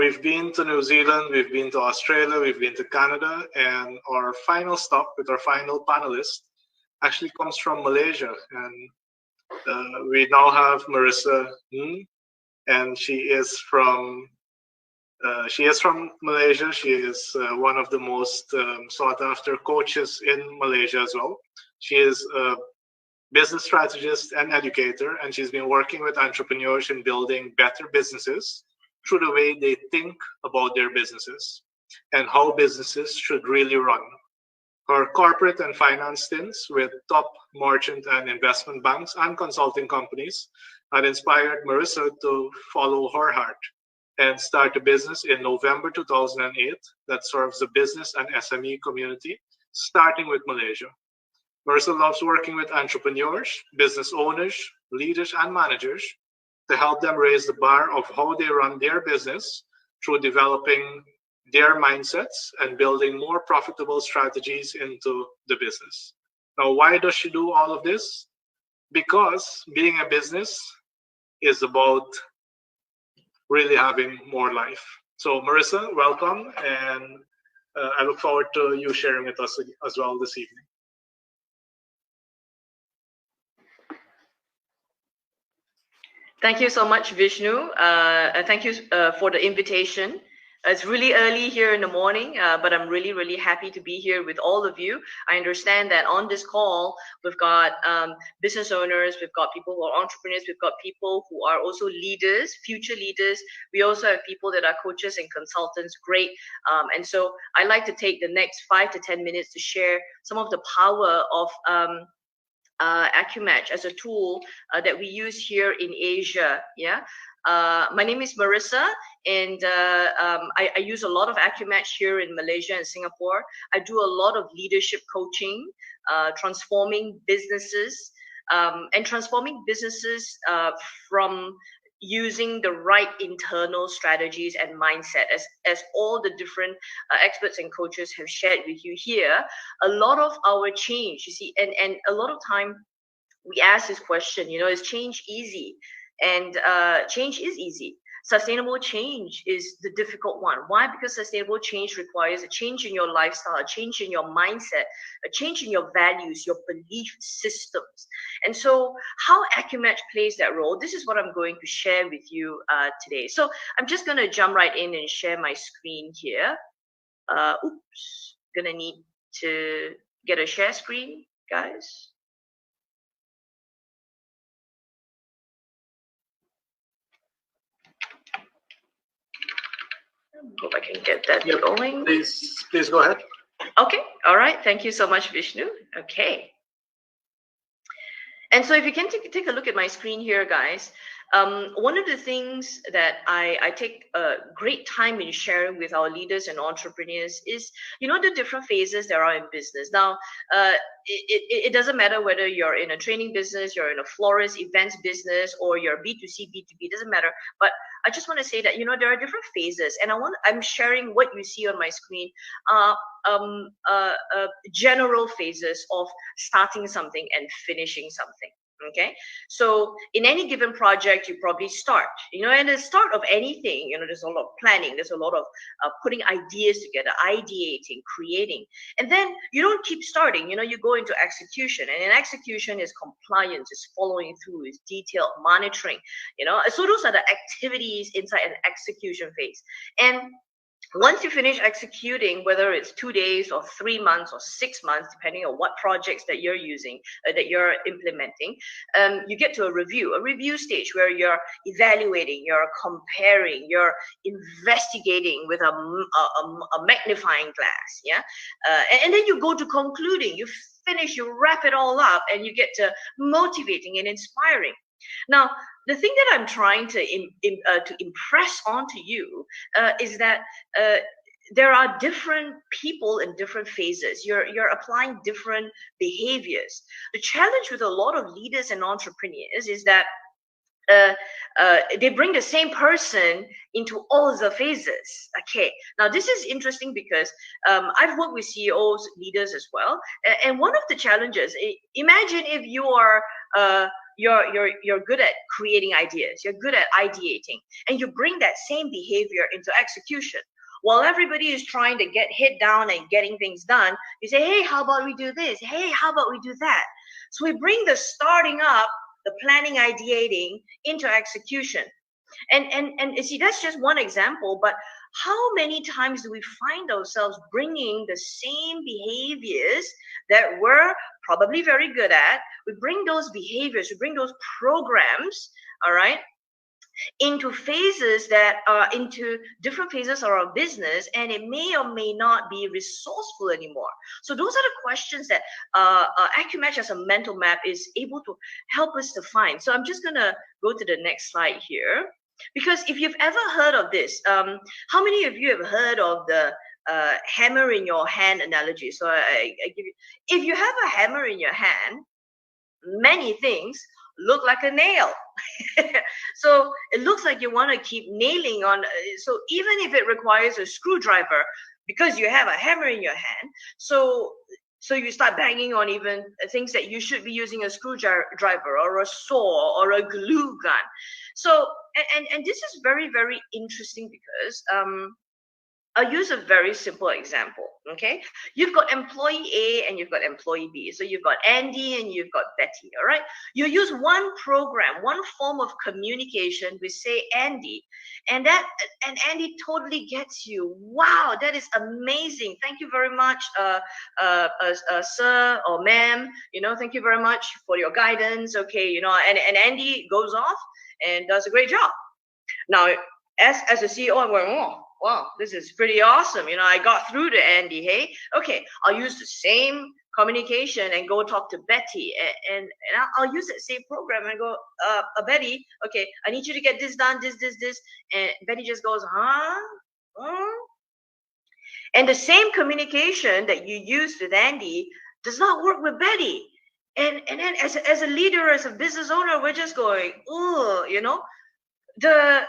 we've been to New Zealand, we've been to Australia, we've been to Canada, and our final stop with our final panelist actually comes from Malaysia. And we now have Maresa NG, and she is from Malaysia. She is one of the most sought after coaches in Malaysia as well. She is a business strategist and educator, and she's been working with entrepreneurs in building better businesses through the way they think about their businesses and how businesses should really run. Her corporate and finance stints with top merchant and investment banks and consulting companies had inspired Maresa to follow her heart and start a business in November 2008 that serves the business and SME community, starting with Malaysia. Maresa loves working with entrepreneurs, business owners, leaders, and managers to help them raise the bar of how they run their business through developing their mindsets and building more profitable strategies into the business. Now, why does she do all of this? Because being a business is about really having more life. So Maresa, welcome, and I look forward to you sharing with us as well this evening. Thank you so much, Vishnu. Thank you for the invitation. It's really early here in the morning, but I'm really, really happy to be here with all of you. I understand that on this call, we've got business owners, we've got people who are entrepreneurs, we've got people who are also leaders, future leaders. We also have people that are coaches and consultants, great. And so I'd like to take the next 5 to 10 minutes to share some of the power of AccuMatch as a tool that we use here in Asia. Yeah. My name is Maresa, and I use a lot of AccuMatch here in Malaysia and Singapore. I do a lot of leadership coaching, transforming businesses, and transforming businesses from using the right internal strategies and mindset, as all the different experts and coaches have shared with you here. A lot of our change, you see, and a lot of time we ask this question, you know, is change easy? And change is easy. Sustainable change is the difficult one. Why? Because sustainable change requires a change in your lifestyle, a change in your mindset, a change in your values, your belief systems. And so how AccuMatch plays that role, this is what I'm going to share with you today. So I'm just going to jump right in and share my screen here. Oops, gonna need to get a share screen, guys. Hope I can get that going. Please go ahead. Okay, all right. Thank you so much, Vishnu. Okay. And so if you can take a look at my screen here, guys, one of the things that I take a great time in sharing with our leaders and entrepreneurs is, you know, the different phases there are in business. Now, it doesn't matter whether you're in a training business, you're in a florist events business, or you're B2C, B2B, doesn't matter. But I just want to say that, you know, there are different phases, and I'm sharing what you see on my screen, general phases of starting something and finishing something. Okay, so in any given project, you probably start, you know, and the start of anything, you know, there's a lot of planning, there's a lot of putting ideas together, ideating, creating, and then you don't keep starting, you know, you go into execution, and in execution is compliance, is following through, is detailed monitoring, you know, so those are the activities inside an execution phase. And once you finish executing, whether it's 2 days or 3 months or 6 months, depending on what projects that you're using, that you're implementing, you get to a review stage where you're evaluating, you're comparing, you're investigating with a magnifying glass, yeah? And then you go to concluding, you finish, you wrap it all up, and you get to motivating and inspiring. Now, the thing that I'm trying to impress onto you is that there are different people in different phases. You're applying different behaviors. The challenge with a lot of leaders and entrepreneurs is that they bring the same person into all the phases. Okay, now this is interesting because I've worked with CEOs, leaders as well, and one of the challenges, imagine if you are you're good at creating ideas, you're good at ideating, and you bring that same behavior into execution. While everybody is trying to get head down and getting things done, you say, hey, how about we do this? Hey, how about we do that? So we bring the starting up, the planning, ideating into execution. And you see, that's just one example, but how many times do we find ourselves bringing the same behaviors that we're probably very good at? We bring those behaviors, we bring those programs, all right, into phases that are into different phases of our business, and it may or may not be resourceful anymore. So those are the questions that AccuMatch as a mental map is able to help us to find. So I'm just gonna go to the next slide here, because if you've ever heard of this, how many of you have heard of the hammer in your hand analogy? So I give you, if you have a hammer in your hand, many things look like a nail. So it looks like you want to keep nailing on. So even if it requires a screwdriver, because you have a hammer in your hand, so you start banging on even things that you should be using a screwdriver or a saw or a glue gun. So and this is very, very interesting because I'll use a very simple example, okay? You've got employee A and you've got employee B. So you've got Andy and you've got Betty, all right? You use one program, one form of communication with, say, Andy, and Andy totally gets you. Wow, that is amazing. Thank you very much, sir or ma'am. You know, thank you very much for your guidance, okay? You know, and Andy goes off and does a great job. Now, as a CEO, I'm going, oh, wow, this is pretty awesome. You know, I got through to Andy, hey? Okay, I'll use the same communication and go talk to Betty. And I'll use that same program and go, Betty, okay, I need you to get this done, this. And Betty just goes, huh? And the same communication that you used with Andy does not work with Betty. And then as a leader, as a business owner, we're just going, oh, you know, the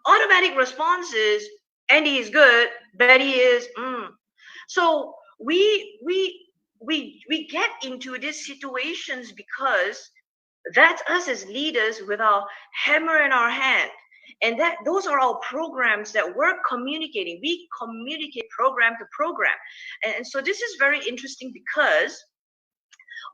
automatic response is Andy is good, Betty is So we get into these situations because that's us as leaders with our hammer in our hand, and that those are our programs that we're communicating. We communicate program to program, and so this is very interesting because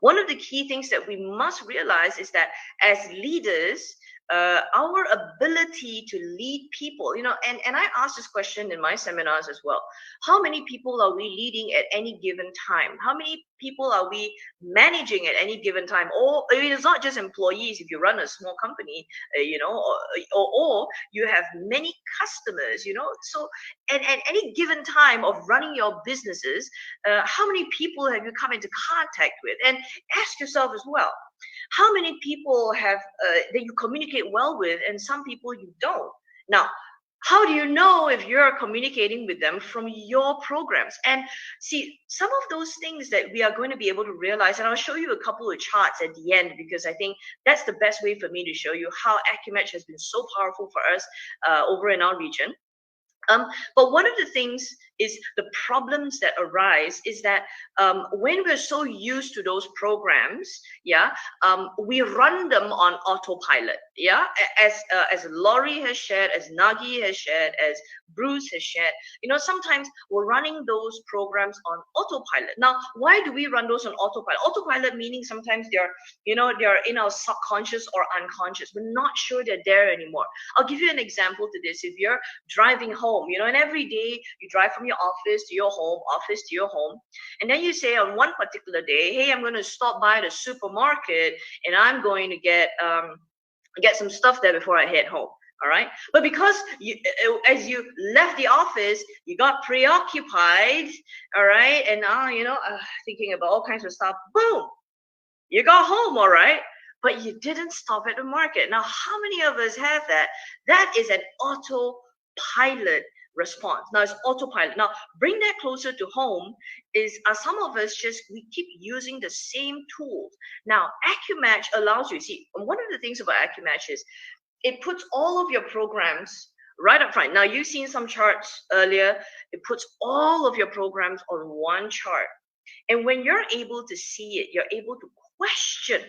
one of the key things that we must realize is that as leaders, our ability to lead people, you know, and I ask this question in my seminars as well. How many people are we leading at any given time? How many people are we managing at any given time? Or I mean, it's not just employees. If you run a small company, you know, or you have many customers, you know. So at any given time of running your businesses, how many people have you come into contact with? And ask yourself as well, how many people have that you communicate well with, and some people you don't. Now, how do you know if you're communicating with them from your programs? And see, some of those things that we are going to be able to realize, and I'll show you a couple of charts at the end, because I think that's the best way for me to show you how AccuMatch has been so powerful for us over in our region. But one of the things is the problems that arise is that when we're so used to those programs, we run them on autopilot. As Laurie has shared, as Nagi has shared, as Bruce has shared, you know, sometimes we're running those programs on autopilot. Now, why do we run those on autopilot? Autopilot meaning sometimes they're in our subconscious or unconscious. We're not sure they're there anymore. I'll give you an example to this. If you're driving home, you know, and every day you drive from your office to your home, office to your home, and then you say on one particular day, hey, I'm going to stop by the supermarket and I'm going to get some stuff there before I head home. All right. But because as you left the office, you got preoccupied. All right. And now, you know, thinking about all kinds of stuff. Boom. You got home. All right. But you didn't stop at the market. Now, how many of us have that? That is an autopilot response. Now, it's autopilot. Now, bring that closer to home is some of us we keep using the same tools. Now, AccuMatch allows you, see, one of the things about AccuMatch is it puts all of your programs right up front. Now, you've seen some charts earlier. It puts all of your programs on one chart. And when you're able to see it, you're able to question.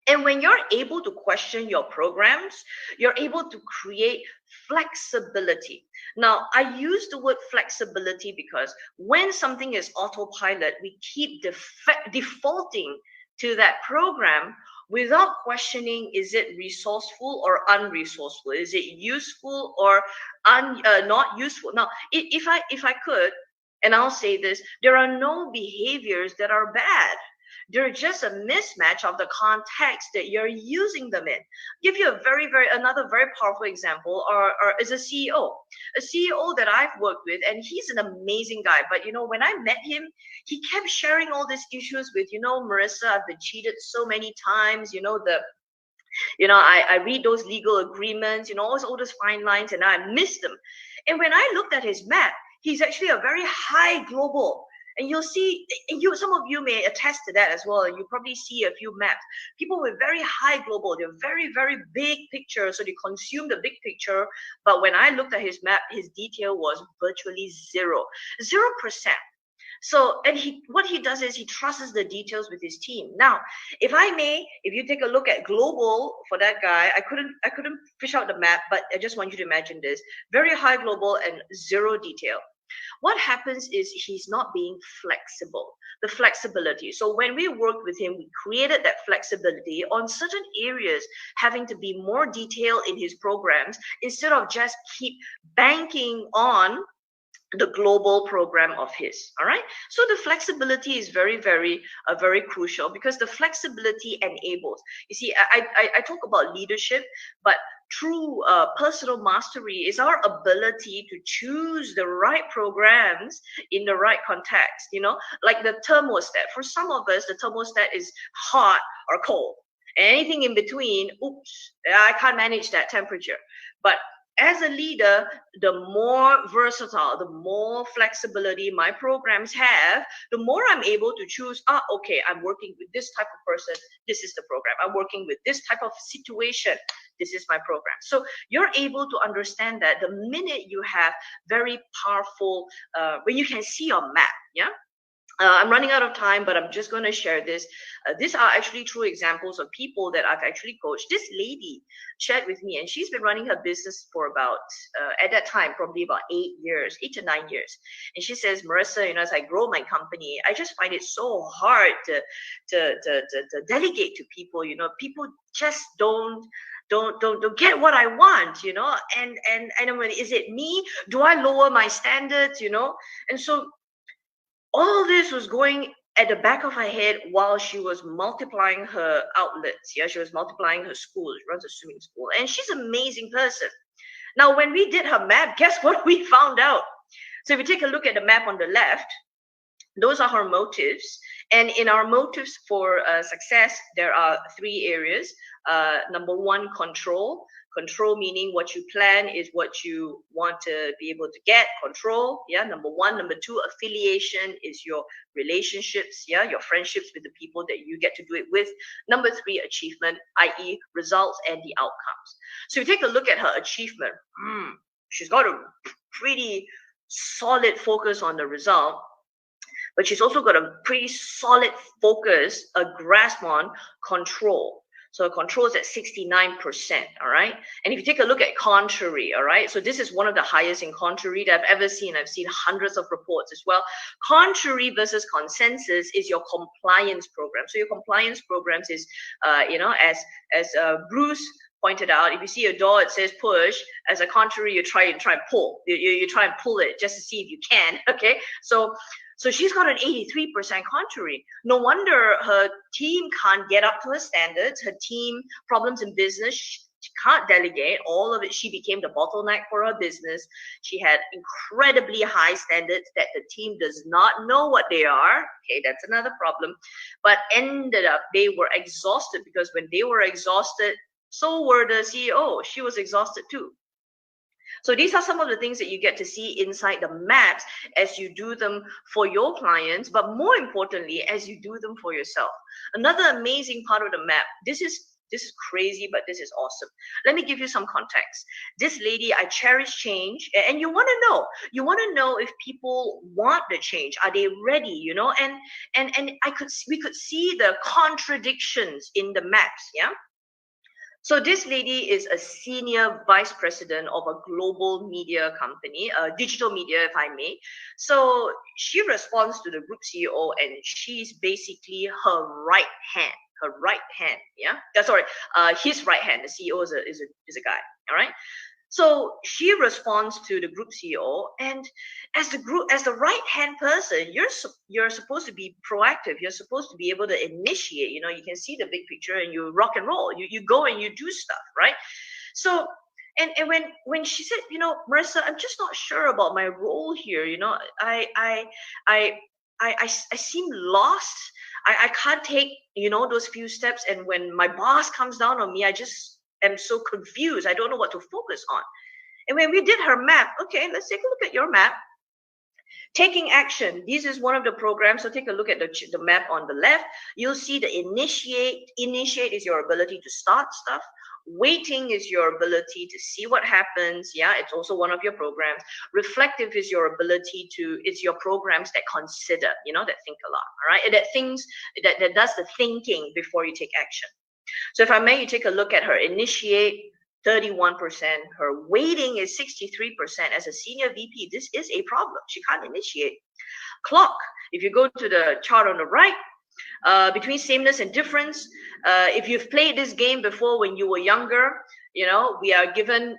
And when you're able to question your programs, you're able to create flexibility. Now, I use the word flexibility because when something is autopilot, we keep defaulting to that program without questioning, is it resourceful or unresourceful? Is it useful or not useful? Now, if I could, and I'll say this, there are no behaviors that are bad. They're just a mismatch of the context that you're using them in. Give you another very powerful example, or is a CEO. A CEO that I've worked with, and he's an amazing guy. But when I met him, he kept sharing all these issues with, Maresa, I've been cheated so many times, I read those legal agreements, all those fine lines, and I missed them. And when I looked at his map, he's actually a very high global. And you'll see, some of you may attest to that as well. And you probably see a few maps. People with very high global, they're very, very big picture. So they consume the big picture. But when I looked at his map, his detail was virtually 0%. So, and what he does is he trusts the details with his team. Now, if you take a look at global for that guy, I couldn't fish out the map, but I just want you to imagine this: very high global and 0 detail. What happens is he's not being flexible, the flexibility. So when we worked with him, we created that flexibility on certain areas, having to be more detailed in his programs instead of just keep banking on the global program of his. All right. So the flexibility is very, very, very crucial, because the flexibility enables. You see, I talk about leadership, but true personal mastery is our ability to choose the right programs in the right context. Like the thermostat. For some of us, the thermostat is hot or cold. Anything in between, oops, I can't manage that temperature. But as a leader, the more versatile, the more flexibility my programs have, the more I'm able to choose, okay, I'm working with this type of person, this is the program. I'm working with this type of situation, this is my program. So you're able to understand that the minute you have very powerful, when you can see your map, yeah? I'm running out of time, but I'm just going to share this. These are actually true examples of people that I've actually coached. This lady shared with me, and she's been running her business for about, at that time, probably about 8 to 9 years. And she says, Maresa, as I grow my company, I just find it so hard to delegate to people. People just don't get what I want, and I'm like, is it me? Do I lower my standards, And so all this was going at the back of her head while she was multiplying her outlets. Yeah, she was multiplying her school. She runs a swimming school, and she's an amazing person. Now, when we did her map, guess what we found out? So if you take a look at the map on the left, those are her motives. And in our motives for success, there are 3 areas. Number 1, control. Control meaning what you plan is what you want to be able to get. Control, yeah, number 1. Number 2, affiliation is your relationships, yeah, your friendships with the people that you get to do it with. Number 3, achievement, i.e. results and the outcomes. So if you take a look at her achievement, she's got a pretty solid focus on the result, but she's also got a pretty solid focus, a grasp on control. So control is at 69%, all right? And if you take a look at contrary, all right? So this is one of the highest in contrary that I've ever seen. I've seen hundreds of reports as well. Contrary versus consensus is your compliance program. So your compliance programs is, as Bruce pointed out, if you see a door, it says push. As a contrary, you try and pull. You try and pull it just to see if you can, okay? So she's got an 83% contrary. No wonder her team can't get up to her standards. Her team problems in business, she can't delegate all of it. She became the bottleneck for her business. She had incredibly high standards that the team does not know what they are. Okay, that's another problem. But ended up, they were exhausted, because when they were exhausted, so were the CEO. She was exhausted too. So these are some of the things that you get to see inside the maps as you do them for your clients, but more importantly, as you do them for yourself. Another amazing part of the map, this is this is crazy, but this is awesome. Let me give you some context. This lady, I cherish change, and you want to know if people want the change. Are they ready? And we could see the contradictions in the maps. Yeah. So this lady is a senior vice president of a global media company, digital media, if I may. So she responds to the group CEO, and she's basically her right hand. Her right hand, yeah. Sorry, his right hand. The CEO is a guy. All right. So she responds to the group CEO, and as the right hand person, you're supposed to be proactive. You're supposed to be able to initiate. You can see the big picture, and you rock and roll. You go and you do stuff, right? So, and when she said, Maresa, I'm just not sure about my role here. I seem lost. I can't take those few steps, and when my boss comes down on me, I just am so confused. I don't know what to focus on. And when we did her map, okay, let's take a look at your map. Taking action. This is one of the programs. So take a look at the map on the left. You'll see the initiate. Initiate is your ability to start stuff. Waiting is your ability to see what happens. Yeah, it's also one of your programs. Reflective is your ability it's your programs that consider, that think a lot. All right, and that does the thinking before you take action. So if I may, you take a look at her initiate, 31%. Her waiting is 63%. As a senior VP, this is a problem. She can't initiate. Clock, if you go to the chart on the right, between sameness and difference, if you've played this game before when you were younger, we are given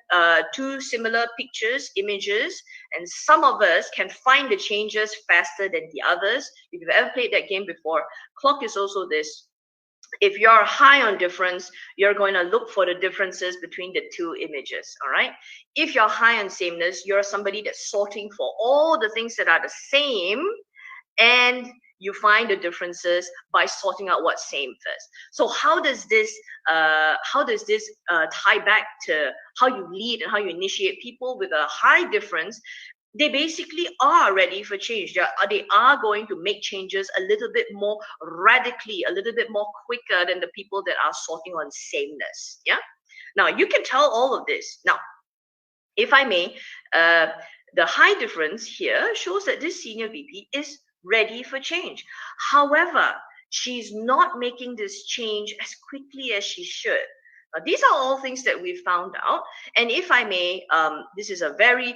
two similar pictures, images, and some of us can find the changes faster than the others. If you've ever played that game before, clock is also this. If you're high on difference, you're going to look for the differences between the two images, all right? If you're high on sameness, you're somebody that's sorting for all the things that are the same, and you find the differences by sorting out what's same first. So how does this tie back to how you lead and how you initiate people with a high difference? They basically are ready for change. They are going to make changes a little bit more radically, a little bit more quicker than the people that are sorting on sameness. Yeah. Now you can tell all of this. Now, if I may, the high difference here shows that this senior VP is ready for change. However, she's not making this change as quickly as she should. Now, these are all things that we found out. And if I may, this is a very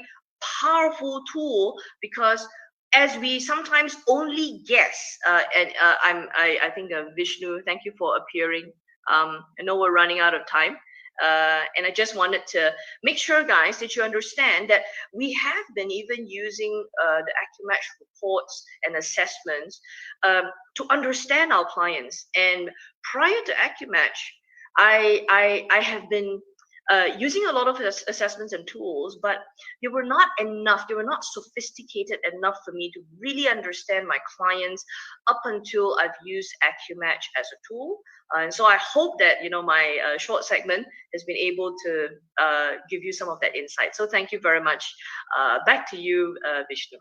powerful tool, because as we sometimes only guess, I think Vishnu, thank you for appearing. I know we're running out of time. And I just wanted to make sure, guys, that you understand that we have been even using the AccuMatch reports and assessments to understand our clients. And prior to AccuMatch, I have been using a lot of assessments and tools, but they were not enough. They were not sophisticated enough for me to really understand my clients up until I've used AccuMatch as a tool. And so I hope that, my short segment has been able to give you some of that insight. So thank you very much. Back to you, Vishnu.